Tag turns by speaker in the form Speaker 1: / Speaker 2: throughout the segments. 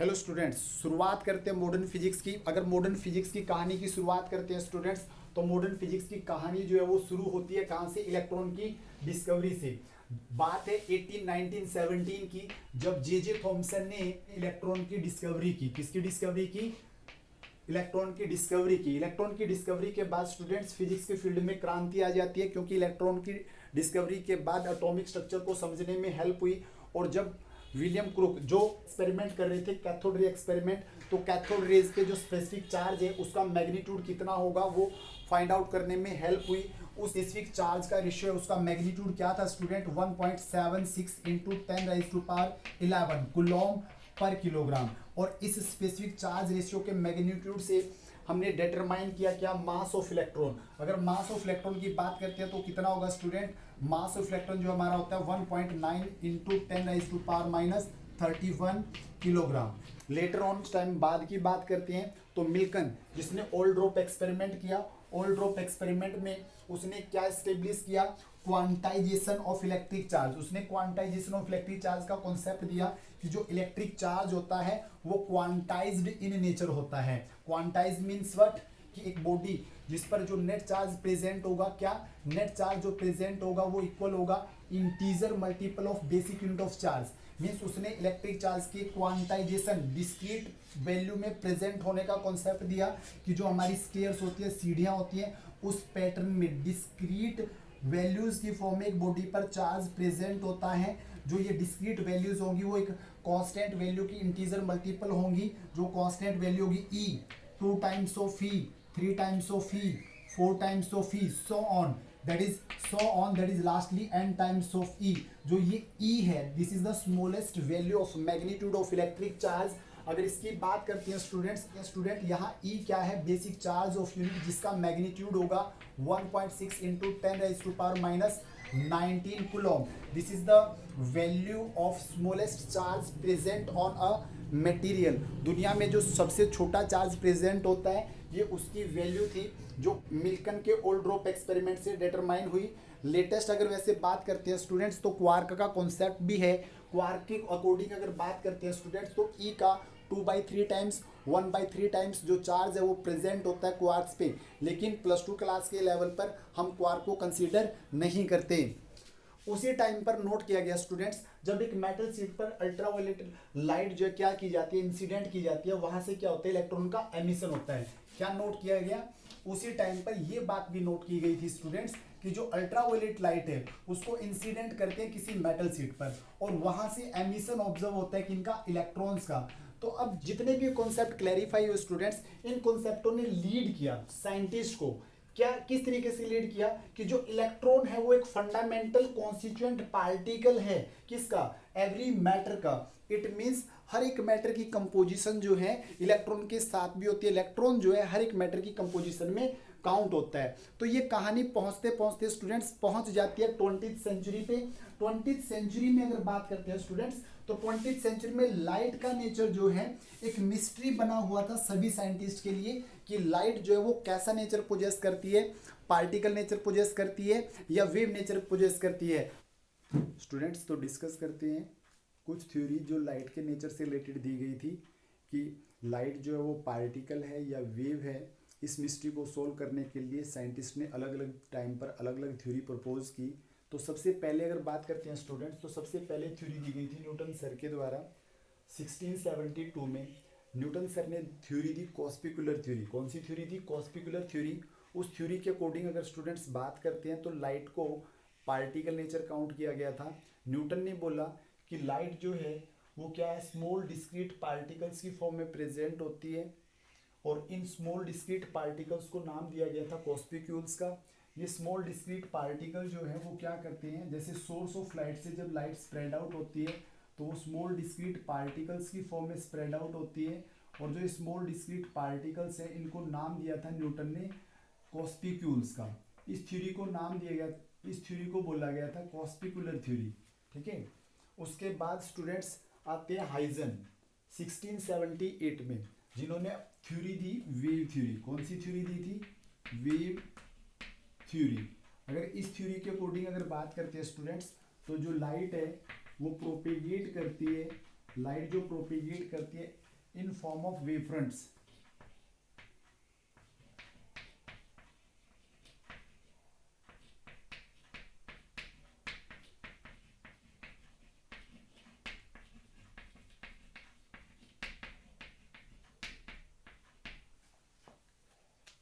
Speaker 1: Hello students, शुरुआत करते हैं मॉडर्न फिजिक्स की। अगर मॉडर्न फिजिक्स की कहानी की शुरुआत करते हैं स्टूडेंट्स, तो मॉडर्न फिजिक्स की कहानी जो है वो शुरू होती है कहाँ से? इलेक्ट्रॉन की डिस्कवरी से। बात है 1917 की, जब जे थॉमसन ने इलेक्ट्रॉन की डिस्कवरी की। किसकी डिस्कवरी की? इलेक्ट्रॉन की डिस्कवरी की। इलेक्ट्रॉन की डिस्कवरी के बाद स्टूडेंट्स फिजिक्स के फील्ड में क्रांति आ जाती है, क्योंकि इलेक्ट्रॉन की डिस्कवरी के बाद एटॉमिक स्ट्रक्चर को समझने में हेल्प हुई। और जब विलियम क्रूक जो एक्सपेरिमेंट कर रहे थे, कैथोड रे एक्सपेरिमेंट, तो कैथोड रेज पे जो स्पेसिफिक चार्ज है उसका मैग्नीट्यूड कितना होगा वो फाइंड आउट करने में हेल्प हुई। उस स्पेसिफिक चार्ज का रेशियो, उसका मैग्नीट्यूड क्या था स्टूडेंट? 1.76 इंटू 10⁻11 कूलॉम पर किलोग्राम। और इस स्पेसिफिक चार्ज रेशियो के मैग्नीट्यूड से हमने डिटरमाइन किया क्या? Mass of electron. अगर मास ऑफ इलेक्ट्रॉन की बात करते हैं तो कितना होगा स्टूडेंट? मास ऑफ इलेक्ट्रॉन जो हमारा होता है 1.9 into 10⁻31 kilogram. Later on time बाद की बात करते हैं तो मिल्कन, जिसने ओल्ड ड्रॉप एक्सपेरिमेंट किया, ओल्ड ड्रॉप एक्सपेरिमेंट में उसने क्या स्टेब्लिश किया? Quantization of electric charge. उसने क्वांटाइजेशन ऑफ इलेक्ट्रिक चार्ज का कॉन्सेप्ट दिया कि जो इलेक्ट्रिक चार्ज होता है वो क्वांटाइज्ड इन नेचर होता है। Quantize means what? कि एक बॉडी जिस पर जो नेट चार्ज प्रेजेंट होगा, क्या नेट चार्ज जो प्रेजेंट होगा वो इक्वल होगा integer multiple of basic unit of charge. Means उसने इलेक्ट्रिक चार्ज की क्वांटाइजेशन डिस्क्रीट वैल्यू में प्रेजेंट होने का कॉन्सेप्ट दिया कि जो हमारी स्टेयर्स होती है, सीढ़ियां होती हैं, उस पैटर्न में डिस्क्रीट वैल्यूज की फॉर्म में एक बॉडी पर चार्ज प्रेजेंट होता है। जो ये डिस्क्रीट वैल्यूज होंगी वो एक कांस्टेंट वैल्यू की इंटीजर मल्टीपल होंगी। जो कांस्टेंट वैल्यू होगी E, 2 times of E, 3 times of E, 4 times of E, so on, that is lastly n times of E. जो ये ई है, this is the smallest value of magnitude of electric charge. अगर इसकी बात करते हैं student यहाँ ई क्या है? बेसिक चार्ज ऑफ यूनिट, जिसका मैग्नीट्यूड होगा 1.6 into 10⁻19 Coulomb. This is the value of smallest charge present on a material. दुनिया में जो सबसे छोटा चार्ज प्रेजेंट होता है, ये उसकी वैल्यू थी, जो मिल्कन के ओल्ड ड्रॉप एक्सपेरिमेंट से डिटरमाइन हुई। लेटेस्ट अगर वैसे बात करते हैं स्टूडेंट्स, तो क्वार्क का कॉन्सेप्ट भी है। क्वार्क के अकॉर्डिंग अगर बात करते हैं स्टूडेंट्स, तो ई का 2/3 टाइम्स 1/3 टाइम्स जो चार्ज है वो प्रेजेंट होता है क्वार्क्स पे। लेकिन +2 क्लास के लेवल पर हम क्वार्क को कंसीडर नहीं करते। उसी टाइम पर नोट किया गया स्टूडेंट्स, जब एक मेटल शीट पर अल्ट्रावायलेट लाइट जो है क्या की जाती है? इंसिडेंट की जाती है। वहां से क्या होता है? इलेक्ट्रॉन का एमिशन होता है। क्या नोट किया गया? उसी टाइम पर यह बात भी नोट की गई थी स्टूडेंट्स कि जो अल्ट्रावायलेट लाइट है उसको इंसिडेंट करते हैं किसी मेटल शीट पर, और वहां से एमिशन ऑब्जर्व होता है किनका? इलेक्ट्रॉन्स का। तो अब जितने भी कॉन्सेप्ट क्लैरिफाई हुए स्टूडेंट्स, इन कॉन्सेप्टों ने लीड किया साइंटिस्ट को। क्या किस तरीके से लीड किया? कि जो इलेक्ट्रॉन है वो एक फंडामेंटल कॉन्स्टिट्यूएंट पार्टिकल है। किसका? एवरी मैटर का। इट मींस हर एक मैटर की कंपोजिशन जो है इलेक्ट्रॉन के साथ भी होती है। इलेक्ट्रॉन जो है हर एक मैटर की कंपोजिशन में काउंट होता है। तो ये कहानी पहुंचते पहुंचते स्टूडेंट्स पहुंच जाती है 20th सेंचुरी पे। 20th सेंचुरी में अगर बात करते हैं स्टूडेंट्स, तो 20th सेंचुरी में लाइट का नेचर जो है एक मिस्ट्री बना हुआ था सभी साइंटिस्ट के लिए, कि लाइट जो है वो कैसा नेचर पोजेस करती है? पार्टिकल नेचर पोजेस करती है या वेव नेचर पोजेस करती है? स्टूडेंट्स तो डिस्कस करते हैं कुछ थ्योरी जो लाइट के नेचर से रिलेटेड दी गई थी, कि लाइट जो है वो पार्टिकल है या वेव है। इस मिस्ट्री को सोल्व करने के लिए साइंटिस्ट ने अलग अलग टाइम पर अलग अलग थ्योरी प्रपोज की। तो सबसे पहले अगर बात करते हैं स्टूडेंट्स, तो सबसे पहले थ्योरी दी गई थी न्यूटन सर के द्वारा 1672 में। न्यूटन सर ने थ्योरी दी कॉस्पिकुलर थ्योरी। कौन सी थ्योरी थी? कॉस्पिकुलर थ्योरी। उस थ्योरी के अकॉर्डिंग अगर स्टूडेंट्स बात करते हैं तो लाइट को पार्टिकल नेचर काउंट किया गया था। न्यूटन ने बोला कि लाइट जो है वो क्या है? स्मॉल डिस्क्रीट पार्टिकल्स की फॉर्म में प्रेजेंट होती है, और इन स्मॉल डिस्क्रीट पार्टिकल्स को नाम दिया गया था कॉस्पिक्यूल्स का। ये स्मॉल डिस्क्रीट पार्टिकल जो है वो क्या करते हैं? जैसे सोर्स ऑफ लाइट से जब लाइट स्प्रेड आउट होती है तो वो स्मॉल डिस्क्रीट पार्टिकल्स की फॉर्म में स्प्रेड आउट होती है, और जो स्मॉल डिस्क्रीट पार्टिकल्स हैं इनको नाम दिया था न्यूटन ने कॉस्पिक्यूल्स का। इस थ्योरी को नाम दिया गया, इस थ्योरी को बोला गया था कॉस्पिकुलर थ्योरी। ठीक है। उसके बाद स्टूडेंट्स आते हैं हाइजन 1678 में, जिन्होंने थ्योरी दी वेव थ्योरी। कौन सी थ्योरी दी थी? Wave theory. अगर इस थ्योरी के अकॉर्डिंग अगर बात करते हैं स्टूडेंट्स, तो जो लाइट है वो प्रोपेगेट करती है, लाइट जो प्रोपेगेट करती है in form of wave fronts.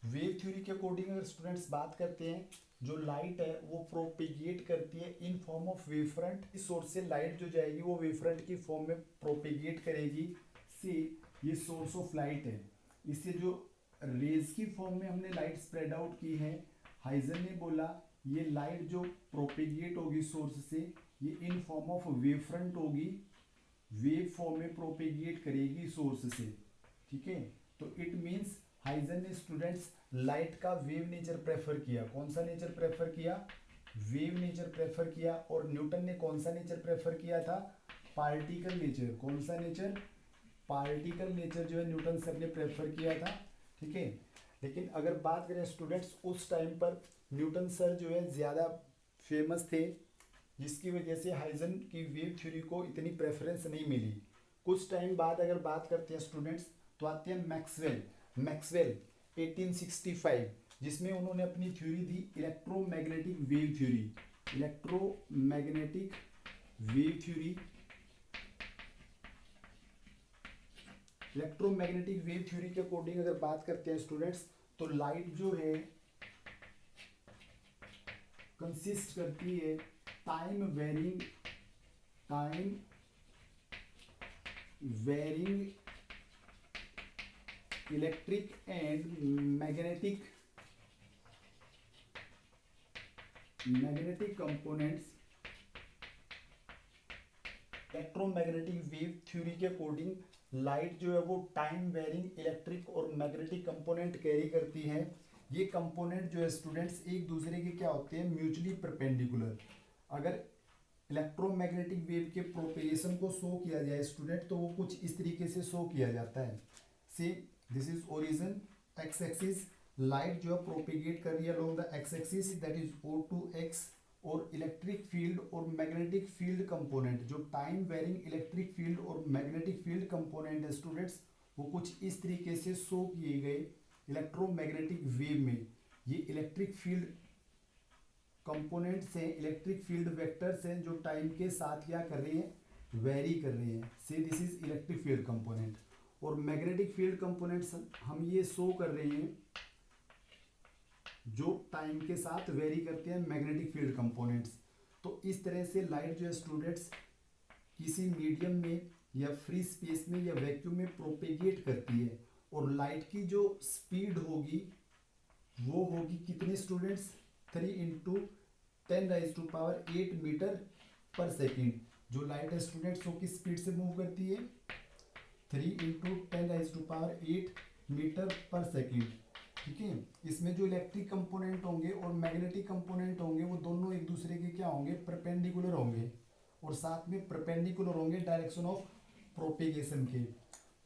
Speaker 1: Wave theory के अकॉर्डिंग अगर स्टूडेंट्स बात करते हैं, जो लाइट है वो प्रोपेगेट करती है in form of wave front. इस सोर्स से लाइट जो जाएगी वो वेव फ्रंट की फॉर्म में प्रोपेगेट करेगी। से ये सोर्स ऑफ लाइट है, इससे जो रेज की फॉर्म में हमने लाइट स्प्रेड आउट की है, हाइजन ने बोला ये लाइट जो प्रोपेगेट होगी सोर्स से, ये in form of wave front होगी, वेव फॉर्म में प्रोपेगेट करेगी सोर्स से। ठीक है, तो इट मीन्स हाइजन ने स्टूडेंट्स लाइट का वेव नेचर प्रेफर किया। कौन सा नेचर प्रेफर किया? वेव नेचर प्रेफर किया। और न्यूटन ने कौन सा नेचर प्रेफर किया था? Particle nature. कौन सा नेचर? पार्टिकल नेचर जो है न्यूटन सर ने प्रेफर किया था। ठीक है, लेकिन अगर बात करें स्टूडेंट्स, उस टाइम पर न्यूटन सर जो है ज़्यादा फेमस थे, जिसकी वजह से हाइजन की वेव थ्योरी को इतनी प्रेफरेंस नहीं मिली। कुछ टाइम बाद अगर बात करते हैं स्टूडेंट्स, तो आते हैं मैक्सवेल 1865, जिसमें उन्होंने अपनी थ्योरी दी electromagnetic wave theory. Electromagnetic wave theory, electromagnetic wave theory के अकॉर्डिंग अगर बात करते हैं स्टूडेंट्स, तो लाइट जो है कंसिस्ट करती है time varying electric and magnetic components. Electromagnetic wave theory के अकॉर्डिंग लाइट जो है वो टाइम वेरिंग इलेक्ट्रिक और मैग्नेटिक कंपोनेंट कैरी करती है। ये कंपोनेंट जो है स्टूडेंट्स एक दूसरे के क्या होते हैं? Mutually perpendicular. अगर इलेक्ट्रोमैग्नेटिक वेव के प्रोपेगेशन को शो किया जाए स्टूडेंट, तो वो कुछ इस तरीके से शो किया जाता है। से this is origin, x axis, light जो है प्रोपेगेट कर रही है along the x axis, that is O2x। और इलेक्ट्रिक फील्ड और मैग्नेटिक फील्ड कंपोनेंट, जो टाइम वेरिंग इलेक्ट्रिक फील्ड और मैग्नेटिक फील्ड कंपोनेंट है स्टूडेंट्स, वो कुछ इस तरीके से शो किए गए इलेक्ट्रोमैग्नेटिक वेव में। ये इलेक्ट्रिक फील्ड कंपोनेंट्स हैं, इलेक्ट्रिक फील्ड वेक्टर्स हैं, जो टाइम के साथ क्या कर रहे हैं? वेरी कर रहे हैं। से this is electric field component. और मैग्नेटिक फील्ड कंपोनेंट्स हम ये शो कर रहे हैं जो टाइम के साथ वेरी करते हैं, मैग्नेटिक फील्ड कंपोनेंट्स। तो इस तरह से लाइट जो है स्टूडेंट्स किसी मीडियम में या फ्री स्पेस में या वैक्यूम में प्रोपेगेट करती है। और लाइट की जो स्पीड होगी वो होगी कितनी स्टूडेंट्स? 3 × 10⁸ metre per second. जो लाइट है स्टूडेंट्स वो किस स्पीड से मूव करती है? 3 × 10⁸ मीटर पर सेकेंड। ठीक है, इसमें जो इलेक्ट्रिक कंपोनेंट होंगे और मैग्नेटिक कंपोनेंट होंगे वो दोनों एक दूसरे के क्या होंगे? परपेंडिकुलर होंगे, और साथ में परपेंडिकुलर होंगे डायरेक्शन ऑफ प्रोपेगेशन के।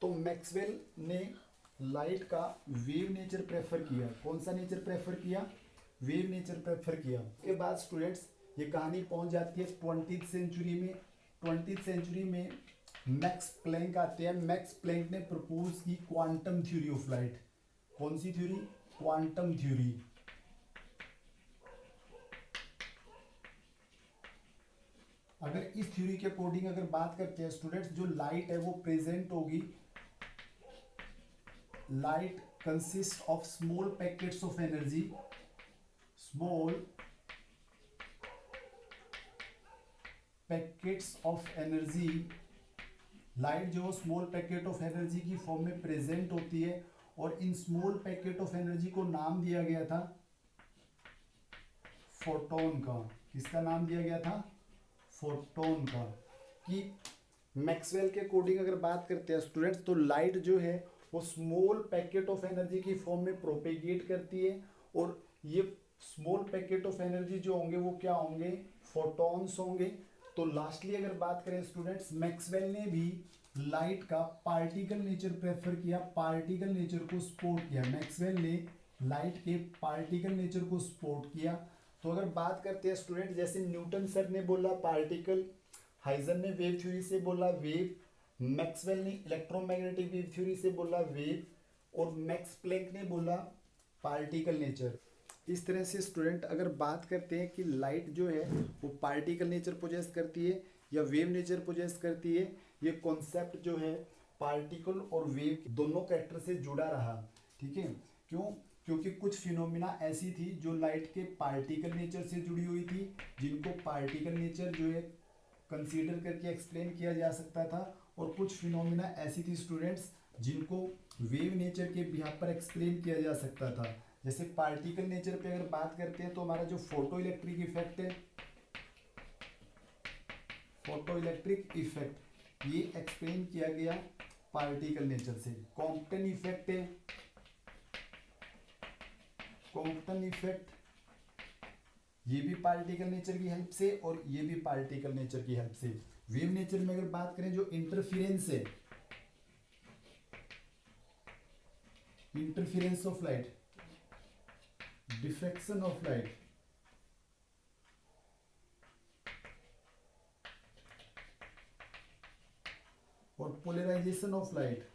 Speaker 1: तो मैक्सवेल ने लाइट का वेव नेचर प्रेफर किया। कौन सा नेचर प्रेफर किया? वेव नेचर प्रेफर किया। उसके बाद स्टूडेंट्स ये कहानी पहुंच जाती है 20th सेंचुरी में। 20th सेंचुरी में मैक्स प्लैंक आते हैं। मैक्स प्लैंक ने प्रपोज की क्वांटम थ्योरी ऑफ लाइट। कौन सी थ्योरी? Quantum theory. अगर इस थ्योरी के अकॉर्डिंग अगर बात करते हैं स्टूडेंट्स, जो लाइट है वो प्रेजेंट होगी, light consist of small packets of energy, small packets of energy. Light जो स्मॉल पैकेट ऑफ एनर्जी की फॉर्म में प्रेजेंट होती है, और in small packet of energy को नाम दिया गया था फोटोन का। किसका नाम दिया गया था? फोटोन का। कि मैक्सवेल के अकॉर्डिंग अगर बात करते हैं स्टूडेंट्स, तो लाइट जो है वो स्मॉल पैकेट ऑफ एनर्जी की फॉर्म में प्रोपेगेट करती है, और ये स्मॉल पैकेट ऑफ एनर्जी जो होंगे वो क्या होंगे? फोटॉन्स होंगे। तो लास्टली अगर बात करें स्टूडेंट्स, मैक्सवेल ने भी लाइट का पार्टिकल नेचर प्रेफर किया, पार्टिकल नेचर को सपोर्ट किया। मैक्सवेल ने लाइट के पार्टिकल नेचर को सपोर्ट किया। तो अगर बात करते हैं स्टूडेंट, जैसे न्यूटन सर ने बोला पार्टिकल, हाइजन ने वेव थ्योरी से बोला वेव, मैक्सवेल ने इलेक्ट्रोमैग्नेटिक वेव थ्योरी से बोला वेव, और मैक्स प्लैंक ने बोला पार्टिकल नेचर। इस तरह से स्टूडेंट अगर बात करते हैं कि लाइट जो है वो पार्टिकल नेचर पोजेस करती है या वेव नेचर पोजेस करती है, ये कॉन्सेप्ट जो है पार्टिकल और वेव दोनों कैरेक्टर से जुड़ा रहा। ठीक है, क्यों? क्योंकि कुछ फिनोमिना ऐसी थी जो लाइट के पार्टिकल नेचर से जुड़ी हुई थी, जिनको पार्टिकल नेचर जो है कंसीडर करके एक्सप्लेन किया जा सकता था, और कुछ फिनोमिना ऐसी थी स्टूडेंट्स जिनको वेव नेचर के बिहाफ पर एक्सप्लेन किया जा सकता था। जैसे पार्टिकल नेचर पे अगर बात करते हैं तो हमारा जो फोटो इलेक्ट्रिक इफेक्ट है, फोटो इलेक्ट्रिक इफेक्ट ये एक्सप्लेन किया गया पार्टिकल नेचर से। कॉम्पटन इफेक्ट है, कॉम्पटन इफेक्ट ये भी पार्टिकल नेचर की हेल्प से और ये भी पार्टिकल नेचर की हेल्प से। वेव नेचर में अगर बात करें जो इंटरफेरेंस है, interference of light, diffraction of light, और polarization of light,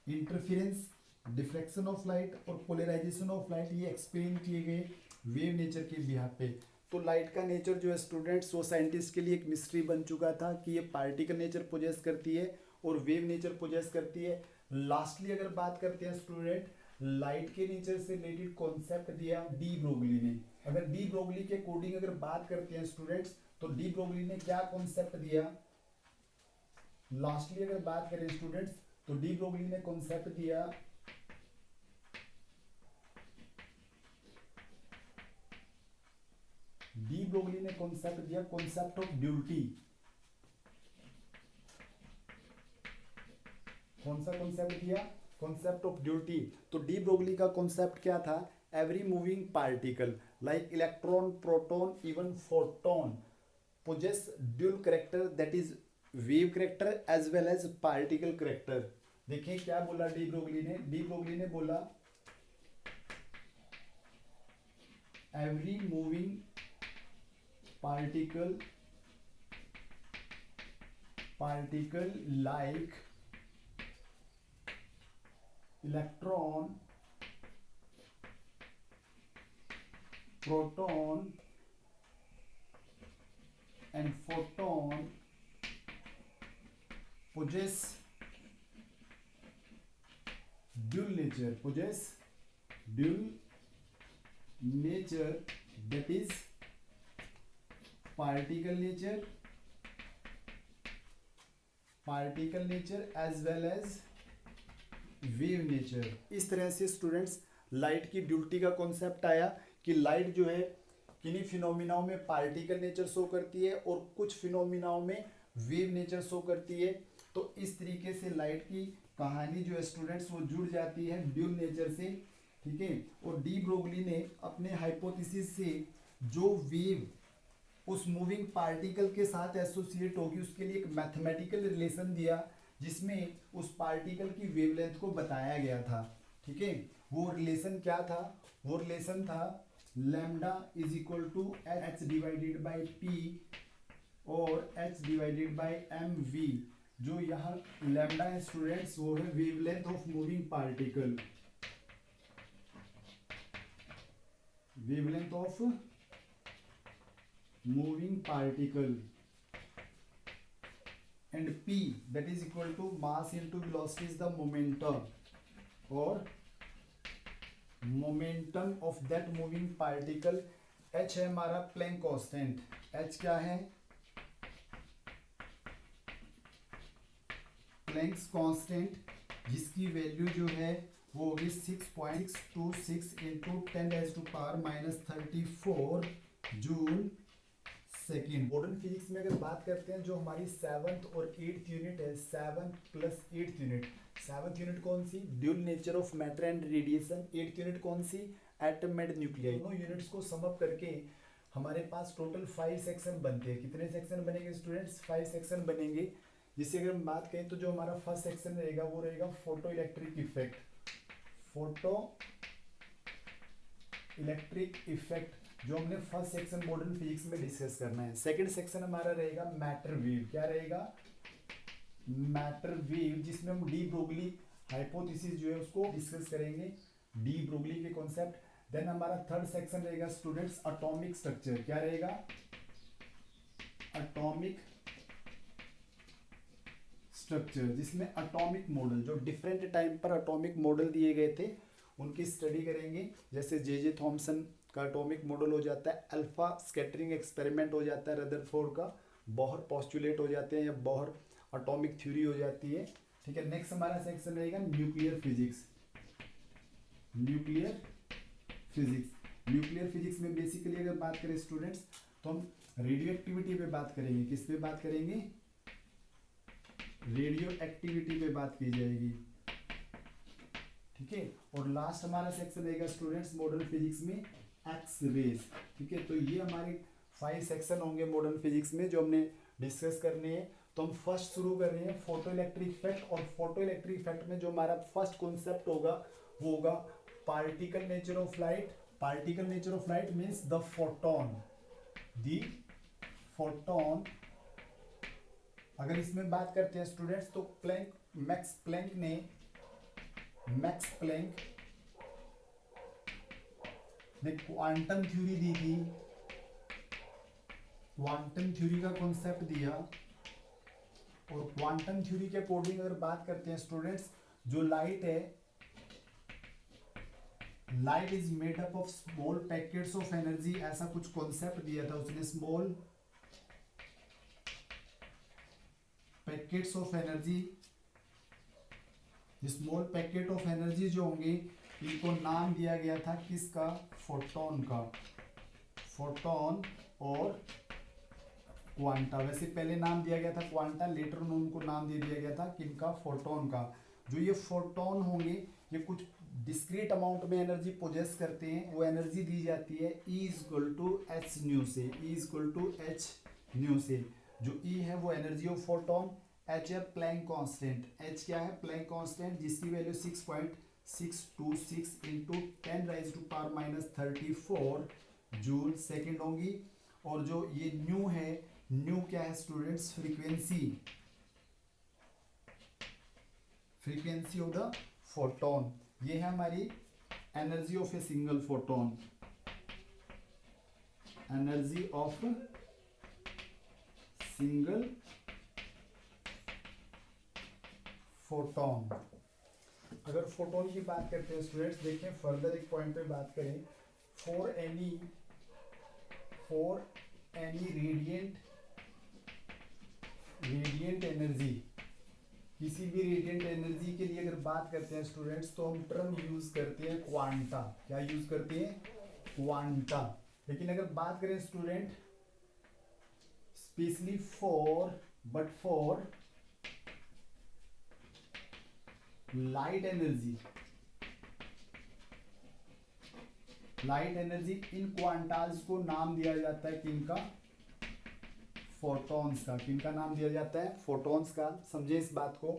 Speaker 1: interference, diffraction of light और पोलराइजेशन ऑफ लाइट ये एक्सप्लेन किए गए वेव नेचर के बिहाफ पे। तो लाइट का नेचर जो है स्टूडेंट्स वो साइंटिस्ट के लिए एक मिस्ट्री बन चुका था कि ये पार्टिकल नेचर पोजेस करती है और वेव नेचर पोजेस करती है। लास्टली अगर बात करते हैं स्टूडेंट, लाइट के नेचर से रिलेटेड कॉन्सेप्ट दिया डी ब्रोगली ने। अगर डी ब्रोगली के अकॉर्डिंग अगर बात करते हैं स्टूडेंट्स, तो डी ब्रोगली ने क्या कॉन्सेप्ट दिया? लास्टली अगर बात करें स्टूडेंट्स, तो डी ब्रोगली ने कॉन्सेप्ट दिया कॉन्सेप्ट ऑफ ड्यूटी। कौन सा कॉन्सेप्ट दिया? Concept of duty. तो डी ब्रोगली का कॉन्सेप्ट क्या था? Every moving particle like electron, proton, even photon possess dual character, that is wave character as well as particle character। देखिए क्या बोला डी ब्रोगली ने? डी ब्रोगली ने बोला every moving particle like electron, proton and photon possess dual nature, that is particle nature as well as wave nature. इस तरह से students light की ड्यूटी का कॉन्सेप्ट आया कि लाइट जो है किन्हीं फिनोमिनाओं में पार्टिकल नेचर शो करती है और कुछ फिनोमिनाओं में वेव नेचर शो करती है। तो इस तरीके से लाइट की कहानी जो है स्टूडेंट्स वो जुड़ जाती है ड्यूल नेचर से। ठीक है, और डी ब्रोगली ने अपने हाइपोथेसिस से जो वेव उस मूविंग पार्टिकल के साथ एसोसिएट होगी उसके लिए एक मैथमेटिकल रिलेशन दिया, जिसमें उस पार्टिकल की वेवलेंथ को बताया गया था। ठीक है, वो रिलेशन क्या था? वो रिलेशन था lambda is equal to H divided by P और H divided by M V. जो यहाँ लैम्डा है स्टूडेंट्स वो है wavelength of moving particle, wavelength of moving particle, and p that is equal to mass into velocity is the momentum or momentum of that moving particle। h है हमारा Planck constant. h क्या है? Planck's constant, जिसकी value जो है वो होगी 6.626 into 10⁻⁻34 joule second. Modern physics में अगर बात करते हैं जो हमारी 7th और 8th यूनिट है, 7th plus 8th unit. 7th unit कौन सी? Dual nature of matter and radiation. 8th unit कौन सी? Atom and nuclei. दोनों यूनिट्स को सम अप करके हमारे पास टोटल 5 सेक्शन बनते हैं। कितने सेक्शन बनेंगे स्टूडेंट्स? 5 सेक्शन बनेंगे। जिससे अगर हम बात करें तो जो हमारा फर्स्ट सेक्शन रहेगा वो रहेगा photo electric effect. Photo electric effect जो हमने फर्स्ट सेक्शन मॉडर्न फिजिक्स में डिस्कस करना है। सेकंड सेक्शन हमारा रहेगा मैटर वेव। क्या रहेगा? मैटर वेव, जिसमें हम डी ब्रोगली हाइपोथेसिस जो है उसको डिस्कस करेंगे, डी ब्रोगली के कॉन्सेप्ट। देन हमारा थर्ड सेक्शन रहेगा स्टूडेंट्स एटॉमिक स्ट्रक्चर। क्या रहेगा? एटॉमिक स्ट्रक्चर, जिसमें एटॉमिक मॉडल, जो डिफरेंट टाइम पर एटॉमिक मॉडल दिए गए थे उनकी स्टडी करेंगे। जैसे जे थॉमसन का एटॉमिक मॉडल हो जाता है, अल्फा स्कैटरिंग एक्सपेरिमेंट हो जाता है रदरफोर्ड का, बोहर पोस्टुलेट हो जाते हैं या बोहर एटॉमिक थ्योरी हो जाती है। ठीक है, नेक्स्ट हमारा सेक्शन रहेगा nuclear physics. Nuclear physics, nuclear physics में बेसिकली अगर बात करें स्टूडेंट्स तो हम रेडियो एक्टिविटी पे बात करेंगे। किस पे बात करेंगे? रेडियो एक्टिविटी पे बात की जाएगी। ठीक है, और लास्ट हमारा सेक्शन रहेगा स्टूडेंट्स मॉडर्न फिजिक्स में एक्स रेज। ठीक है, तो ये हमारे 5 सेक्शन होंगे मॉडर्न फिजिक्स में जो हमने डिस्कस करने हैं। तो हम फर्स्ट शुरू कर रहे हैं फोटो इलेक्ट्रिक इफेक्ट, और फोटो इलेक्ट्रिक इफेक्ट में जो हमारा फर्स्ट कॉन्सेप्ट होगा वो होगा particle nature of light. Particle nature of light means the photon. The photon, अगर इसमें बात करते हैं स्टूडेंट्स तो मैक्स प्लैंक ने क्वांटम थ्योरी दी थी, क्वांटम थ्योरी का कॉन्सेप्ट दिया। और क्वांटम थ्योरी के अकॉर्डिंग अगर बात करते हैं स्टूडेंट्स, जो लाइट है, light is made up of small packets of energy, ऐसा कुछ कॉन्सेप्ट दिया था उसने। Small packets of energy, small packet of energy जो होंगे इनको नाम दिया गया था किसका? फोटोन का। फोटोन और क्वांटा, वैसे पहले नाम दिया गया था क्वांटा, लेटर उनको नाम दे दिया गया था किनका? फोटोन का। जो ये फोटोन होंगे ये कुछ डिस्क्रीट अमाउंट में एनर्जी पोजेस करते हैं। वो एनर्जी दी जाती है E equal to h nu से, E equal to h nu से। जो E है वो एनर्जी ऑफ फोटोन, H है प्लैंक कांस्टेंट। H क्या है? प्लैंक कांस्टेंट, जिसकी वैल्यू 6.626 इंटू 10⁻⁻34 जूल सेकेंड होंगी। और जो ये न्यू है, न्यू क्या है students? Frequency of the photon. ये है हमारी energy of a single photon, energy of single photon. अगर फोटोन की बात करते हैं स्टूडेंट्स, देखें फर्दर एक पॉइंट पे बात करें, फॉर एनी रेडिएंट एनर्जी, किसी भी रेडिएंट एनर्जी के लिए अगर बात करते हैं स्टूडेंट्स तो हम टर्म यूज करते हैं क्वांटा। क्या यूज करते हैं? क्वांटा। लेकिन अगर बात करें student specially for light energy in quantas को नाम दिया जाता है किनका? फोटॉन्स का। किनका नाम दिया जाता है? फोटॉन्स का। समझे इस बात को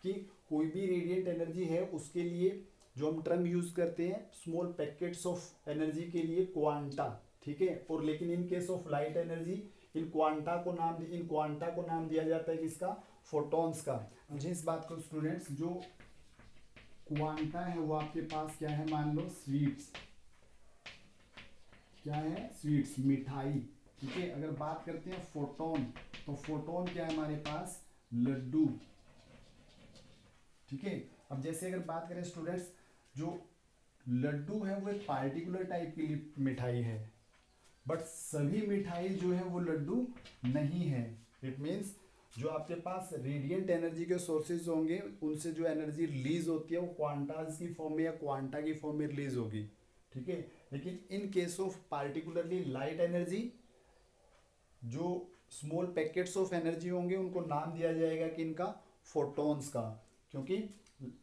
Speaker 1: कि कोई भी रेडिएंट एनर्जी है उसके लिए जो हम टर्म यूज करते हैं स्मॉल पैकेट्स ऑफ एनर्जी के लिए क्वांटा। ठीक है, और लेकिन in case of light energy in quanta को नाम दिया जाता है किसका? फोटॉन्स का। समझे इस बात को स्टूडेंट्स, जो क्वांटा है वो आपके पास क्या है? मान लो स्वीट्स। क्या है? स्वीट्स, मिठाई। ठीक है, अगर बात करते हैं फोटोन, तो फोटोन क्या है हमारे पास? लड्डू। ठीक है, अब जैसे अगर बात करें स्टूडेंट्स, जो लड्डू है वो एक पार्टिकुलर टाइप की मिठाई है, बट सभी मिठाई जो है वो लड्डू नहीं है। इट मीन्स जो आपके पास रेडिएंट एनर्जी के सोर्सेज होंगे उनसे जो एनर्जी रिलीज होती है वो क्वांटाज की फॉर्म में या क्वांटा की फॉर्म में रिलीज होगी। ठीक है, लेकिन in case of particularly light energy, जो स्मॉल पैकेट्स ऑफ एनर्जी होंगे उनको नाम दिया जाएगा कि इनका? फोटॉन्स का। क्योंकि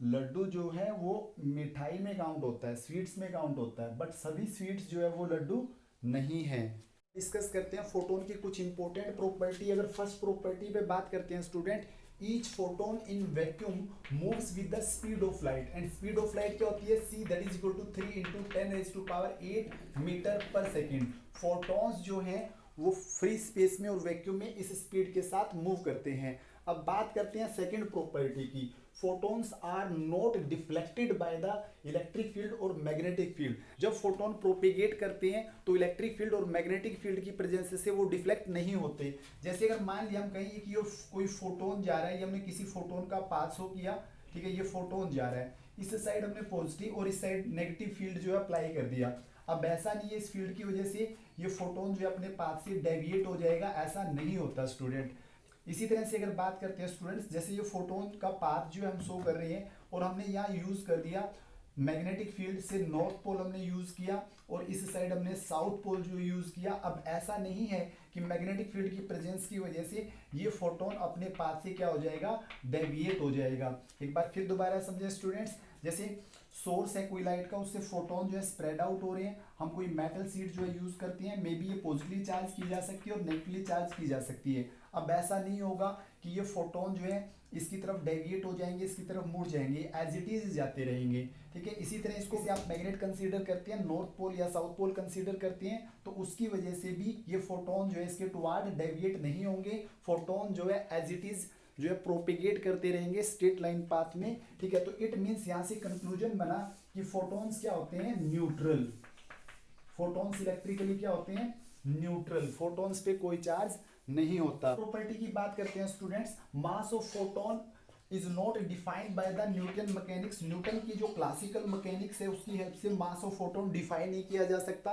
Speaker 1: लड्डू जो है वो मिठाई में काउंट होता है, स्वीट्स में काउंट होता है, बट सभी स्वीट्स जो है वो लड्डू नहीं है। डिस्कस करते हैं फोटोन की कुछ इंपॉर्टेंट प्रॉपर्टी। अगर फर्स्ट प्रॉपर्टी पे बात करते हैं student, each photon in vacuum moves with the speed of light, and speed of light क्या होती है, c that is equal to 3 into 10⁸ metre per second. Photons जो हैं वो फ्री स्पेस में और वैक्यूम में इस स्पीड के साथ मूव करते हैं। अब बात करते हैं सेकंड प्रॉपर्टी की, photons are not deflected by the electric field और मैग्नेटिक फील्ड। जब फोटोन प्रोपेगेट करते हैं तो इलेक्ट्रिक फील्ड और मैग्नेटिक फील्ड की प्रेजेंस से वो डिफ्लेक्ट नहीं होते। जैसे अगर मान लिया हम कहें कि ये कोई फोटोन जा रहा है, ये हमने किसी फोटोन का पाथ शो किया, ठीक है, ये फोटोन जा रहा है, इस साइड हमने पॉजिटिव और इस साइड नेगेटिव फील्ड जो है अप्लाई कर दिया। अब ऐसा नहीं है इस फील्ड की वजह से ये फोटोन जो है अपने पाथ से डेविएट हो जाएगा, ऐसा नहीं होता स्टूडेंट। इसी तरह से अगर बात करते हैं स्टूडेंट्स, जैसे ये फोटोन का पाथ जो हम शो कर रहे हैं और हमने यहाँ यूज कर दिया मैग्नेटिक फील्ड से नॉर्थ पोल हमने यूज किया और इस साइड हमने साउथ पोल जो यूज किया। अब ऐसा नहीं है कि मैग्नेटिक फील्ड की प्रेजेंस की वजह से ये फोटोन अपने पाथ से क्या हो जाएगा, डेविएट हो जाएगा। एक बार फिर दोबारा समझे स्टूडेंट्स, जैसे सोर्स है कोई लाइट का, उससे फोटोन जो है स्प्रेड आउट हो रहे हैं, हम कोई मेटल शीट जो है यूज करते हैं, मे बी ये पॉजिटिवली चार्ज की जा सकती है और नेगेटिवली चार्ज की जा सकती है। अब ऐसा नहीं होगा कि ये फोटोन जो है इसकी तरफ डेविएट हो जाएंगे, इसकी तरफ मुड़ जाएंगे, एज इट इज जाते रहेंगे, ठीक है। इसी तरह इसको से आप मैग्नेट कंसीडर करते हैं, नॉर्थ पोल या साउथ पोल कंसीडर करते हैं, तो उसकी वजह से भी ये फोटोन जो है इसके टुवार्ड डेविएट नहीं होंगे। फोटोन जो है एज इट इज जो है प्रोपेगेट करते रहेंगे स्ट्रेट लाइन पाथ में, ठीक है। तो इट मींस यहाँ से कंक्लूजन बना कि फोटॉन्स क्या होते हैं, न्यूट्रल। फोटॉन्स इलेक्ट्रिकली क्या होते हैं, न्यूट्रल। फोटॉन्स पे कोई चार्ज नहीं होता। प्रॉपर्टी की बात करते हैं students, mass of photon is not defined by the Newton mechanics. Newton की जो क्लासिकल मैकेनिक्स है उसकी हेल्प से मास ऑफ फोटोन डिफाइन नहीं किया जा सकता,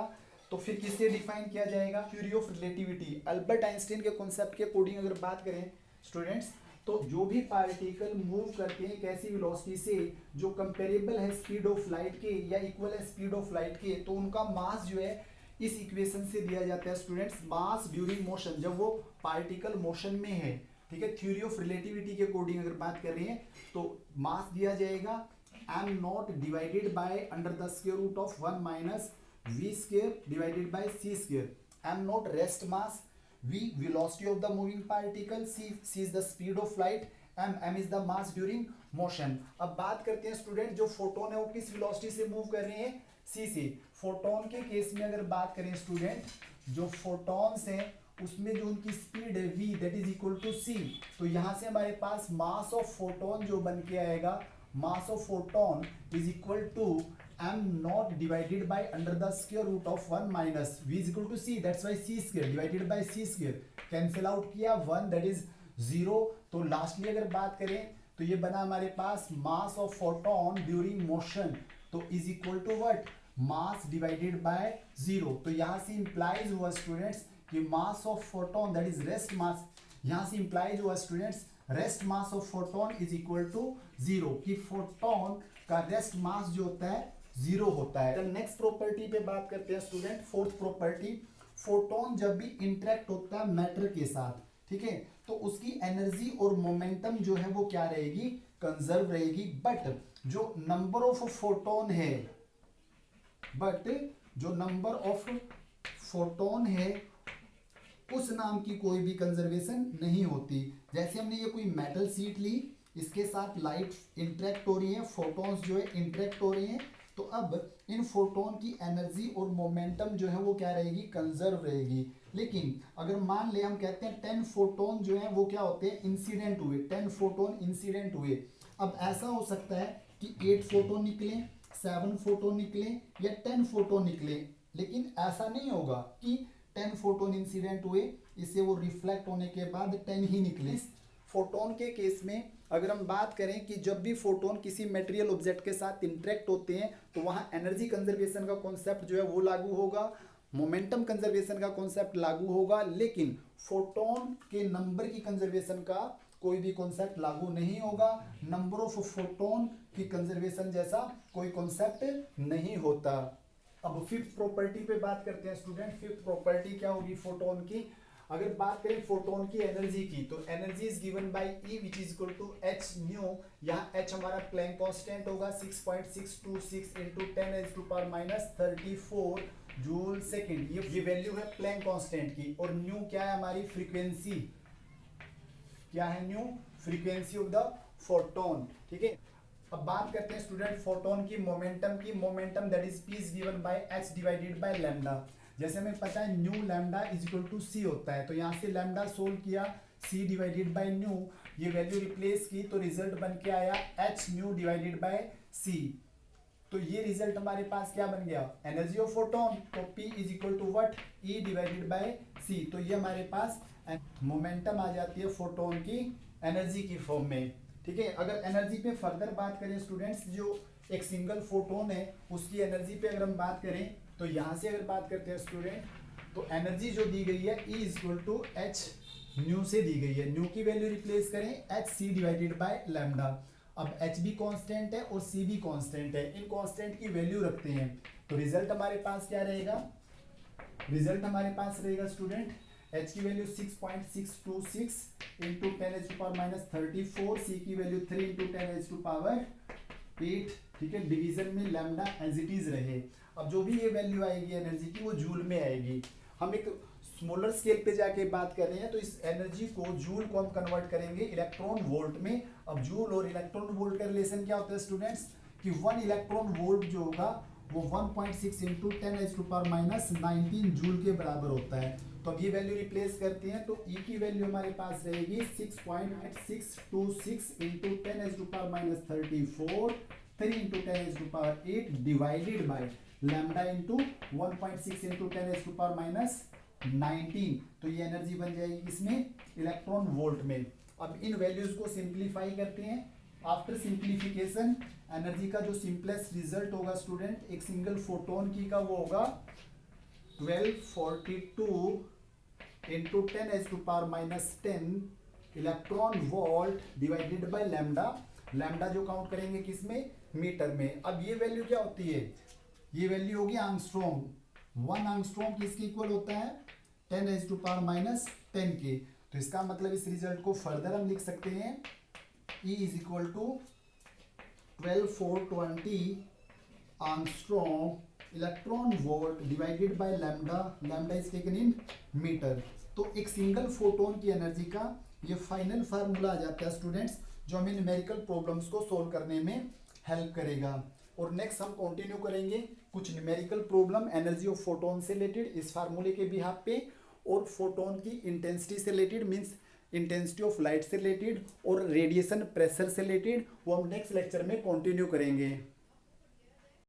Speaker 1: तो फिर किससे डिफाइन किया जाएगा, theory of relativity. Albert Einstein के कॉन्सेप्ट के अकॉर्डिंग अगर बात करें स्टूडेंट्स, तो जो भी पार्टिकल मूव करते हैं कैसी वेलोसिटी से जो कंपेरेबल है स्पीड ऑफ लाइट के या इक्वल है स्पीड ऑफ लाइट के, तो उनका मास जो है इस इक्वेशन से दिया जाता है स्टूडेंट्स, मास ड्यूरिंग मोशन, जब वो पार्टिकल मोशन में है, ठीक है। थ्योरी ऑफ रिलेटिविटी के अकॉर्डिंग अगर बात कर रहे हैं तो मास दिया जाएगा m not divided by under the square root of 1 minus v square divided by c square. m not rest mass, v velocity of the moving particle, c is the speed of light, m is the mass during motion। अब बात करते हैं student, जो photon है वो किस velocity से move कर रहे हैं, c से। फोटोन के केस में अगर बात करें स्टूडेंट, जो फोटॉन्स हैं उसमें जो उनकी स्पीड है v that is equal to c, तो यहाँ से हमारे पास मास ऑफ फोटोन जो बन के आएगा, mass of photon is equal to m not divided by under the square root of 1 minus v is equal to c, that's why c square divided by c square, cancel out किया 1 that is 0। तो lastly अगर बात करें तो ये बना हमारे पास mass of photon during motion, तो is equal to what, mass divided by 0। तो यहाँ से इंप्लाइज हुआ स्टूडेंट्स कि mass of photon that is rest mass, यहाँ से इंप्लाइज हुआ students rest mass of photon is equal to 0, कि फोटोन का रेस्ट मास जो होता है 0 होता है। नेक्स्ट प्रॉपर्टी पे बात करते हैं स्टूडेंट, फोर्थ प्रॉपर्टी, फोटोन जब भी इंटरेक्ट होता है मैटर के साथ, ठीक है, तो उसकी एनर्जी और मोमेंटम जो है वो क्या रहेगी, कंजर्व रहेगी। बट जो नंबर ऑफ फोटोन है, बट जो नंबर ऑफ फोटोन है उस नाम की कोई भी कंजर्वेशन नहीं होती। जैसे हमने ये कोई मेटल शीट ली, इसके साथ लाइट इंटरेक्ट हो रही है, फोटॉन्स जो है इंटरेक्ट हो रहे हैं, तो अब इन फोटोन की एनर्जी और मोमेंटम जो है वो क्या रहेगी, कंजर्व रहेगी। लेकिन अगर मान ले हम कहते हैं 10 फोटोन जो है वो क्या होते हैं, इंसिडेंट हुए, 10 फोटोन इंसिडेंट हुए। अब ऐसा हो सकता है कि 8 फोटोन निकले, 7 फोटोन निकले या 10 फोटोन निकले, लेकिन ऐसा नहीं होगा कि 10 फोटोन इंसिडेंट हुए, इससे वो रिफ्लेक्ट होने के बाद 10 ही निकले। फोटोन के केस में अगर हम बात करें कि जब भी फोटोन किसी मटेरियल ऑब्जेक्ट के साथ इंटरेक्ट होते हैं तो वहाँ एनर्जी कंजर्वेशन का कॉन्सेप्ट जो है वो लागू होगा, मोमेंटम कंजर्वेशन का कॉन्सेप्ट लागू होगा, लेकिन फोटोन के नंबर की कंजर्वेशन का कोई भी कॉन्सेप्ट लागू नहीं होगा। नंबर ऑफ फोटोन की कंजर्वेशन जैसा कोई कॉन्सेप्ट नहीं होता। अब फिफ्थ प्रॉपर्टी पे बात करते हैं स्टूडेंट। फिफ्थ प्रॉपर्टी क्या होगी फोटोन की, अगर बात करें फोटोन की एनर्जी की, तो energy is given by E which is equal to h nu. यहाँ h हमारा प्लैंक कांस्टेंट होगा 6.626 इंटू 10⁻⁻34 जूल सेकेंड, ये वैल्यू है प्लैंक कांस्टेंट की। और न्यू क्या है हमारी फ्रीक्वेंसी, क्या है nu frequency of the photon, ठीक है। अब बात करते हैं स्टूडेंट फोटोन की momentum that is p is given by h divided by lambda. जैसे हमें पता है new lambda is equal to c होता है, तो यहाँ से लैम्डा सोल्व किया, सी डिवाइडेड बाय न्यू, ये वैल्यू रिप्लेस की तो रिजल्ट बन के आया h nu divided by c. तो ये रिजल्ट हमारे पास क्या बन गया, एनर्जी ऑफ फोटोन, तो P is equal to what, E divided by C। तो ये हमारे पास मोमेंटम आ जाती है फोटोन की एनर्जी की फॉर्म में, ठीक है। अगर एनर्जी पे फर्दर बात करें स्टूडेंट्स, जो एक सिंगल फोटोन है उसकी एनर्जी पे अगर हम बात करें, तो यहाँ से अगर बात करते हैं स्टूडेंट, तो एनर्जी जो दी गई है E is equal to h nu से दी गई है, न्यू की वैल्यू रिप्लेस करें h c divided by lambda. अब एच भी कांस्टेंट है और सी भी कांस्टेंट है, इन कांस्टेंट की वैल्यू रखते हैं, तो रिजल्ट हमारे पास क्या रहेगा, रिजल्ट हमारे पास रहेगा स्टूडेंट एच की वैल्यू 6.626 इंटू 10⁻⁻34, सी की वैल्यू 3 इंटू 10⁻8, ठीक है। डिवीजन में लैम्डा एज इट इज रहे। अब जो भी ये वैल्यू आएगी एनर्जी की वो जूल में आएगी। हम एक स्मॉलर स्केल पे जाके बात कर रहे हैं, तो इस एनर्जी को जूल को हम कन्वर्ट करेंगे इलेक्ट्रॉन वोल्ट में। अब जूल और इलेक्ट्रॉन वोल्ट का रिलेशन क्या होता है स्टूडेंट्स, कि 1 इलेक्ट्रॉन वोल्ट जो होगा वो 1.6 इंटू 10⁻⁻19 जूल के बराबर होता है। तो अब ये वैल्यू रिप्लेस करते हैं, तो E की वैल्यू हमारे पास रहेगी 6.626 into 10⁻34, 3 into 10⁸ divided by lambda into 1.6 into 10⁻19। तो ये एनर्जी बन जाएगी इसमें इलेक्ट्रॉन वोल्ट में। अब इन वैल्यूज को सिंप्लीफाई करते हैं। आफ्टर सिंप्लीफिकेशन एनर्जी का जो सिंपलेस्ट रिजल्ट होगा स्टूडेंट एक सिंगल फोटोन की का वो होगा 1242 into 10⁻⁻10 electron volt divided by lambda. Lambda जो काउंट करेंगे किसमें, मीटर में। अब ये वैल्यू क्या होती है, ये वैल्यू होगी आंगस्ट्रॉम। 1 आंगस्ट्रॉम किसके इक्वल होता है, 10⁻⁻10 के। तो इसका मतलब इस रिजल्ट को फर्दर हम लिख सकते हैं E is equal to 12420 angstrom electron volt divided by lambda, lambda is taken in metre. तो एक सिंगल फोटोन की एनर्जी का ये फाइनल फार्मूला आ जाता है स्टूडेंट्स, जो हमें न्यूमेरिकल प्रॉब्लम्स को सोल्व करने में हेल्प करेगा। और नेक्स्ट हम कंटिन्यू करेंगे कुछ numerical problem energy of photon से रिलेटेड इस फार्मूले के बिहाफ पे, और फोटोन की इंटेंसिटी से related means intensity of light से रिलेटेड, और रेडिएशन प्रेशर से रिलेटेड, वो हम नेक्स्ट लेक्चर में कंटिन्यू करेंगे।